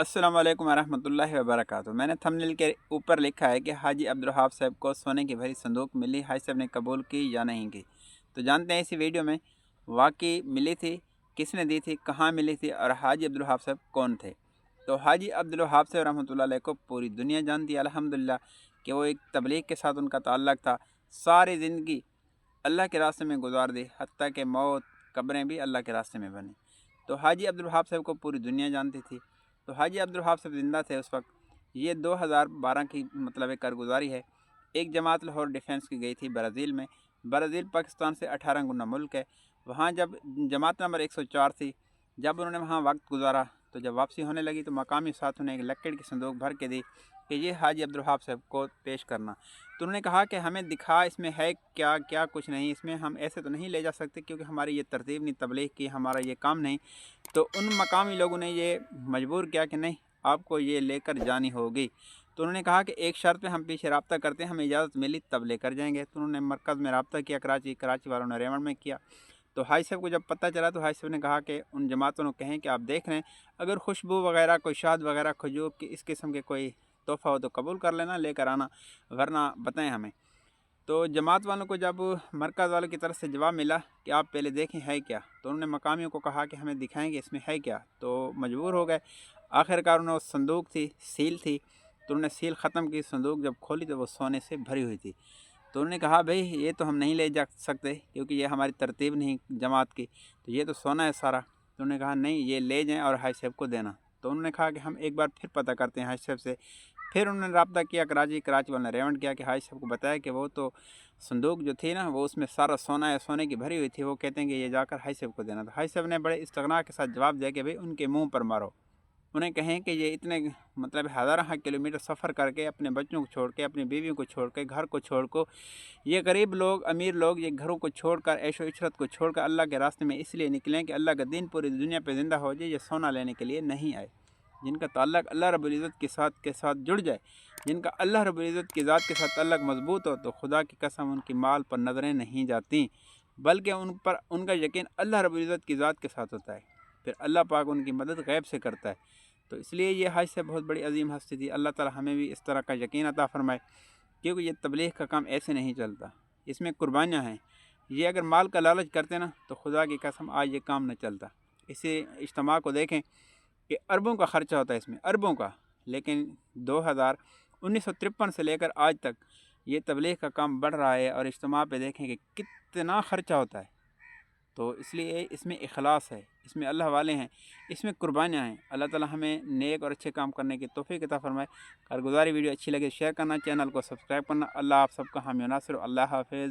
अस्सलाम वालेकुम वरहमतुल्लाहि वबरकातुहू। मैंने थंबनेल के ऊपर लिखा है कि हाजी अब्दुल वहाब साहब को सोने की भरी संदूक मिली, हाजी साहब ने कबूल की या नहीं की। तो जानते हैं इसी वीडियो में वाकई मिली थी, किसने दी थी, कहाँ मिली थी और हाजी अब्दुल वहाब साहब कौन थे। तो हाजी अब्दुल वहाब साहब रहमतुल्लाह अलैह को पूरी दुनिया जानती है अल्हम्दुलिल्लाह कि वो एक तबलीग के साथ उनका ताल्लुक़ था। सारी ज़िंदगी अल्लाह के रास्ते में गुजार दी, हत्ता कि मौत कब्रें भी अल्लाह के रास्ते में बनी। तो हाजी अब्दुल वहाब साहब को पूरी दुनिया जानती थी। तो हाजी अब्दुल वहाब साहब ज़िंदा थे उस वक्त। ये 2012 की मतलब एक कारगुजारी है। एक जमात लाहौर डिफेंस की गई थी ब्राज़ील में। ब्राज़ील पाकिस्तान से 18 गुना मुल्क है। वहाँ जब जमात नंबर 104 थी, जब उन्होंने वहाँ वक्त गुजारा तो जब वापसी होने लगी तो मकामी साथ उन्हें एक लकड़ की संदूक भर के दी कि ये हाजी अब्दुल वहाब साहब को पेश करना। तो उन्होंने कहा कि हमें दिखा इसमें है क्या क्या, कुछ नहीं, इसमें हम ऐसे तो नहीं ले जा सकते क्योंकि हमारी ये तरतीब नहीं, तबलीग की हमारा ये काम नहीं। तो उन मकामी लोगों ने ये मजबूर किया कि नहीं, आपको ये लेकर जानी होगी। तो उन्होंने कहा कि एक शर्त पे हम पीछे रब्ता करते हैं, हमें इजाज़त मिली तब लेकर जाएंगे। तो उन्होंने मरकज़ में रब्ता किया, कराची वालों ने रेवंड में किया। तो हाजी साहब को जब पता चला तो हाजी साहब ने कहा कि उन जमातों को कहें कि आप देख रहे हैं, अगर खुशबू वगैरह, कोई शहद वगैरह, खजूर की इस किस्म के कोई तोहफ़ा हो तो कबूल कर लेना, लेकर आना, वरना बताएं हमें। तो जमात वालों को जब मरकज़ वालों की तरफ से जवाब मिला कि आप पहले देखें है क्या, तो उन्होंने मकामियों को कहा कि हमें दिखाएंगे इसमें है क्या। तो मजबूर हो गए। आखिरकार उन्होंने, वो संदूक थी, सील थी, तो उन्होंने सील ख़त्म की, संदूक जब खोली तो वो सोने से भरी हुई थी। तो उन्होंने कहा भाई ये तो हम नहीं ले जा सकते क्योंकि ये हमारी तरतीब नहीं जमात की, तो ये तो सोना है सारा। तो उन्होंने कहा नहीं, ये ले जाएं और हाजी साहब को देना। तो उन्होंने कहा कि हम एक बार फिर पता करते हैं हाजी साहब से। फिर उन्होंने रब्ता किया कराची वाले ने रेवंड किया कि हाजी साहब को बताया कि वो तो संदूक जो थी ना, वो उसमें सारा सोना है, सोने की भरी हुई थी, वो कहते हैं कि ये जाकर हाजी साहब को देना। तो हाजी साहब ने बड़े इस्तगना के साथ जवाब दिया कि भाई उनके मुंह पर मारो, उन्हें कहें कि ये इतने मतलब हज़ारों किलोमीटर सफ़र करके अपने बच्चों को छोड़ के, अपनी बीवियों को छोड़ के, घर को छोड़ को, ये गरीब लोग, अमीर लोग, ये घरों को छोड़कर, ऐशो इशरत को छोड़कर अल्लाह के रास्ते में इसलिए निकलें कि अल्लाह का दिन पूरी दुनिया पे ज़िंदा हो जाए, ये सोना लेने के लिए नहीं आए। जिनका ताल्लुक़ अल्लाह रब्बुल इज़्ज़त के साथ जुड़ जाए, जिनका अल्लाह रब्बुल इज़्ज़त की ज़ात के साथ ताल्लुक़ मज़बूत हो, तो खुदा की कसम उनकी माल पर नज़रें नहीं जाती, बल्कि उन पर उनका यकीन अल्लाह रब्बुल इज़्ज़त की ज़ात के साथ होता है। फिर अल्लाह पाक उनकी मदद गैब से करता है। तो इसलिए ये हाजी साहब बहुत बड़ी अजीम हस्ती थी। अल्लाह ताला हमें भी इस तरह का यकीन अता फ़रमाए, क्योंकि ये तबलीग का काम ऐसे नहीं चलता, इसमें कुर्बानियाँ हैं। ये अगर माल का लालच करते ना तो खुदा की कसम आज ये काम न चलता। इसी इज्तिमा को देखें कि अरबों का ख़र्चा होता है इसमें, अरबों का, लेकिन 1953 से लेकर आज तक ये तबलीग का काम बढ़ रहा है और इज्तिमा पे देखें कि कितना ख़र्चा होता है। तो इसलिए इसमें इखलास है, इसमें अल्लाह वाले हैं, इसमें कुर्बानियाँ हैं। अल्लाह ताला हमें नेक और अच्छे काम करने की तौफ़ीक़ अता फ़रमाए। कारगुज़ारी वीडियो अच्छी लगे शेयर करना, चैनल को सब्सक्राइब करना। अल्लाह आप सबका हामी नासिर। अल्लाह हाफ़िज़।